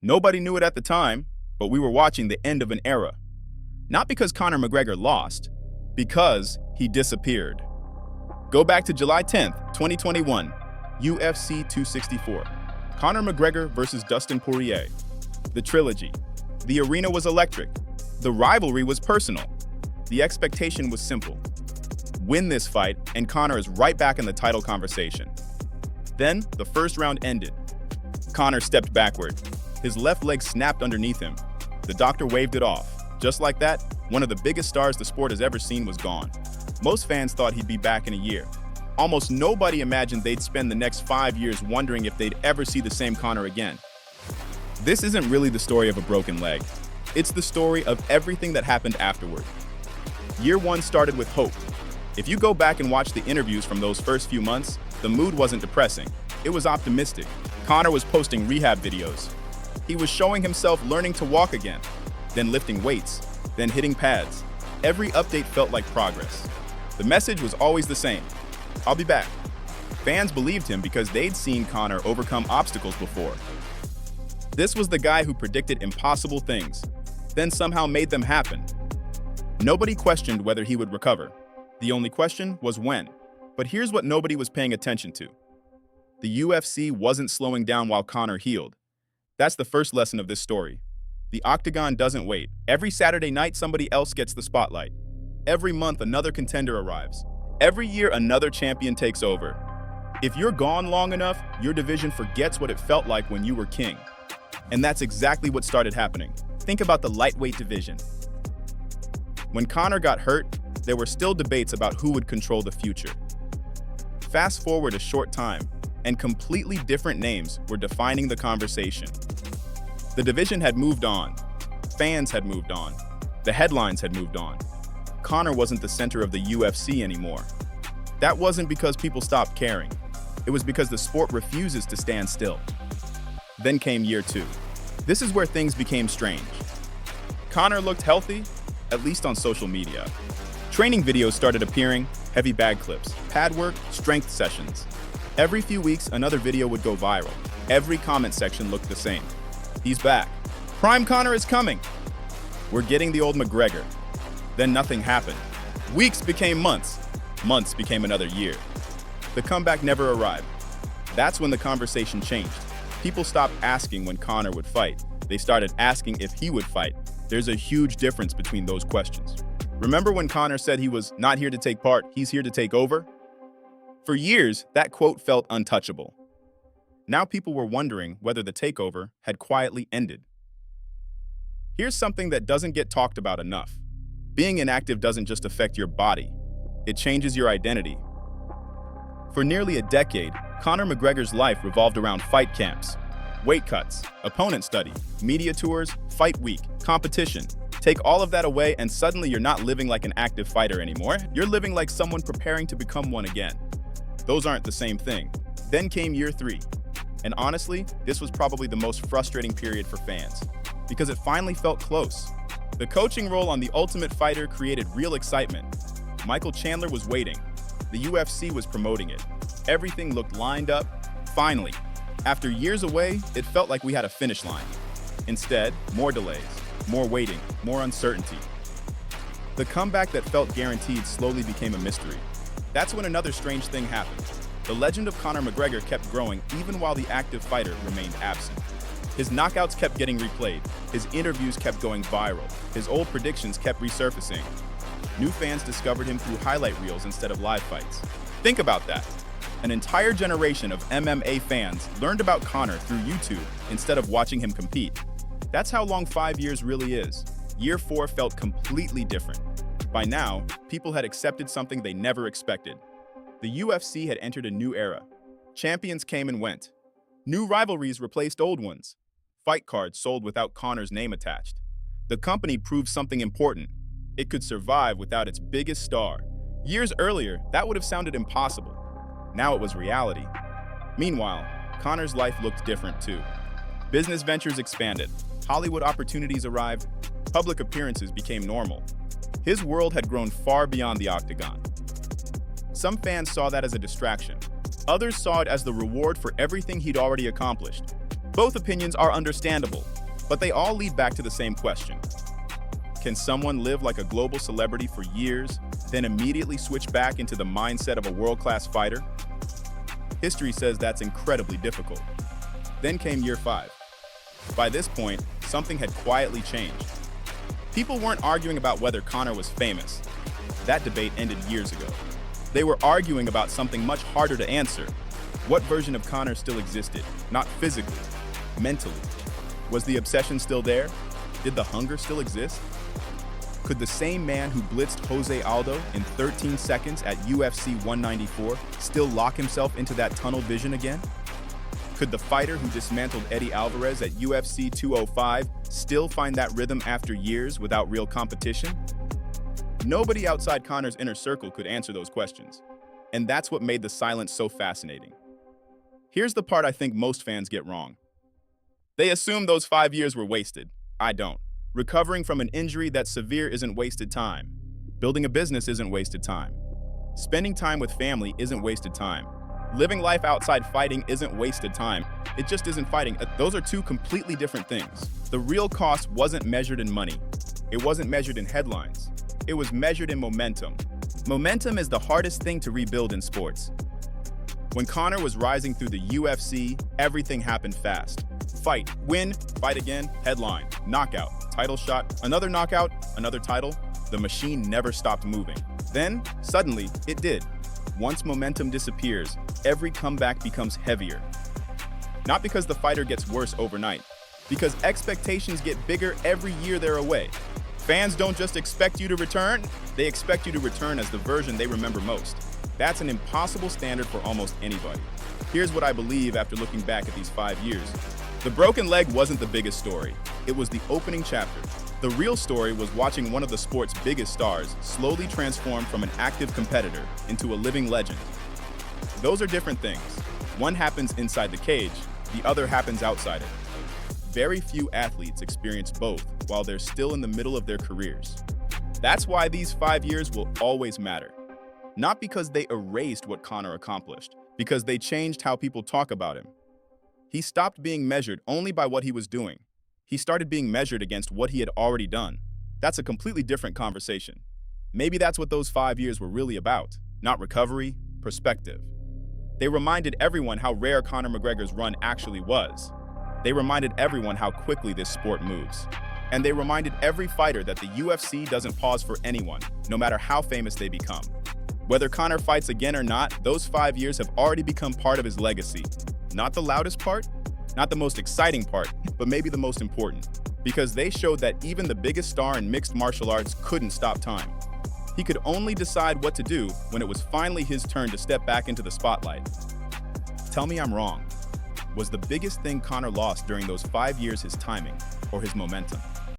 Nobody knew it at the time, but we were watching the end of an era. Not because Conor McGregor lost, because he disappeared. Go back to July 10th, 2021, UFC 264. Conor McGregor versus Dustin Poirier. The trilogy. The arena was electric. The rivalry was personal. The expectation was simple. Win this fight, and Conor is right back in the title conversation. Then, the first round ended. Conor stepped backward. His left leg snapped underneath him. The doctor waved it off. Just like that, one of the biggest stars the sport has ever seen was gone. Most fans thought he'd be back in a year. Almost nobody imagined they'd spend the next 5 years wondering if they'd ever see the same Conor again. This isn't really the story of a broken leg. It's the story of everything that happened afterward. Year one started with hope. If you go back and watch the interviews from those first few months, the mood wasn't depressing. It was optimistic. Conor was posting rehab videos. He was showing himself learning to walk again, then lifting weights, then hitting pads. Every update felt like progress. The message was always the same: I'll be back. Fans believed him because they'd seen Conor overcome obstacles before. This was the guy who predicted impossible things, then somehow made them happen. Nobody questioned whether he would recover. The only question was when. But here's what nobody was paying attention to. The UFC wasn't slowing down while Conor healed. That's the first lesson of this story. The octagon doesn't wait. Every Saturday night, somebody else gets the spotlight. Every month, another contender arrives. Every year, another champion takes over. If you're gone long enough, your division forgets what it felt like when you were king. And that's exactly what started happening. Think about the lightweight division. When Conor got hurt, there were still debates about who would control the future. Fast forward a short time, and completely different names were defining the conversation. The division had moved on. Fans had moved on. The headlines had moved on. Conor wasn't the center of the UFC anymore. That wasn't because people stopped caring. It was because the sport refuses to stand still. Then came year two. This is where things became strange. Conor looked healthy, at least on social media. Training videos started appearing, heavy bag clips, pad work, strength sessions. Every few weeks, another video would go viral. Every comment section looked the same. He's back. Prime Conor is coming. We're getting the old McGregor. Then nothing happened. Weeks became months. Months became another year. The comeback never arrived. That's when the conversation changed. People stopped asking when Conor would fight. They started asking if he would fight. There's a huge difference between those questions. Remember when Conor said he was not here to take part, he's here to take over? For years, that quote felt untouchable. Now people were wondering whether the takeover had quietly ended. Here's something that doesn't get talked about enough. Being inactive doesn't just affect your body. It changes your identity. For nearly a decade, Conor McGregor's life revolved around fight camps, weight cuts, opponent study, media tours, fight week, competition. Take all of that away and suddenly you're not living like an active fighter anymore. You're living like someone preparing to become one again. Those aren't the same thing. Then came year three. And honestly, this was probably the most frustrating period for fans, because it finally felt close. The coaching role on The Ultimate Fighter created real excitement. Michael Chandler was waiting. The UFC was promoting it. Everything looked lined up. Finally, after years away, it felt like we had a finish line. Instead, more delays, more waiting, more uncertainty. The comeback that felt guaranteed slowly became a mystery. That's when another strange thing happened. The legend of Conor McGregor kept growing even while the active fighter remained absent. His knockouts kept getting replayed. His interviews kept going viral. His old predictions kept resurfacing. New fans discovered him through highlight reels instead of live fights. Think about that. An entire generation of MMA fans learned about Conor through YouTube instead of watching him compete. That's how long 5 years really is. Year 4 felt completely different. By now, people had accepted something they never expected. The UFC had entered a new era. Champions came and went. New rivalries replaced old ones. Fight cards sold without Conor's name attached. The company proved something important. It could survive without its biggest star. Years earlier, that would have sounded impossible. Now it was reality. Meanwhile, Conor's life looked different too. Business ventures expanded. Hollywood opportunities arrived. Public appearances became normal. His world had grown far beyond the octagon. Some fans saw that as a distraction. Others saw it as the reward for everything he'd already accomplished. Both opinions are understandable, but they all lead back to the same question. Can someone live like a global celebrity for years, then immediately switch back into the mindset of a world-class fighter? History says that's incredibly difficult. Then came year 5. By this point, something had quietly changed. People weren't arguing about whether Conor was famous. That debate ended years ago. They were arguing about something much harder to answer. What version of Conor still existed? Not physically, mentally. Was the obsession still there? Did the hunger still exist? Could the same man who blitzed Jose Aldo in 13 seconds at UFC 194 still lock himself into that tunnel vision again? Could the fighter who dismantled Eddie Alvarez at UFC 205 still find that rhythm after years without real competition? Nobody outside Conor's inner circle could answer those questions, and that's what made the silence so fascinating. Here's the part I think most fans get wrong. They assume those 5 years were wasted. I don't. Recovering from an injury that's severe isn't wasted time. Building a business isn't wasted time. Spending time with family isn't wasted time. Living life outside fighting isn't wasted time. It just isn't fighting. Those are two completely different things. The real cost wasn't measured in money. It wasn't measured in headlines. It was measured in momentum. Momentum is the hardest thing to rebuild in sports. When Conor was rising through the UFC, everything happened fast. Fight, win, fight again, headline, knockout, title shot, another knockout, another title. The machine never stopped moving. Then, suddenly, it did. Once momentum disappears, every comeback becomes heavier. Not because the fighter gets worse overnight, because expectations get bigger every year they're away. Fans don't just expect you to return, they expect you to return as the version they remember most. That's an impossible standard for almost anybody. Here's what I believe after looking back at these 5 years. The broken leg wasn't the biggest story. It was the opening chapter. The real story was watching one of the sport's biggest stars slowly transform from an active competitor into a living legend. Those are different things. One happens inside the cage, the other happens outside it. Very few athletes experience both while they're still in the middle of their careers. That's why these 5 years will always matter. Not because they erased what Conor accomplished, because they changed how people talk about him. He stopped being measured only by what he was doing. He started being measured against what he had already done. That's a completely different conversation. Maybe that's what those 5 years were really about. Not recovery, perspective. They reminded everyone how rare Conor McGregor's run actually was. They reminded everyone how quickly this sport moves. And they reminded every fighter that the UFC doesn't pause for anyone, no matter how famous they become. Whether Conor fights again or not, those 5 years have already become part of his legacy. Not the loudest part, not the most exciting part, but maybe the most important. Because they showed that even the biggest star in mixed martial arts couldn't stop time. He could only decide what to do when it was finally his turn to step back into the spotlight. Tell me I'm wrong. Was the biggest thing Conor lost during those 5 years his timing or his momentum?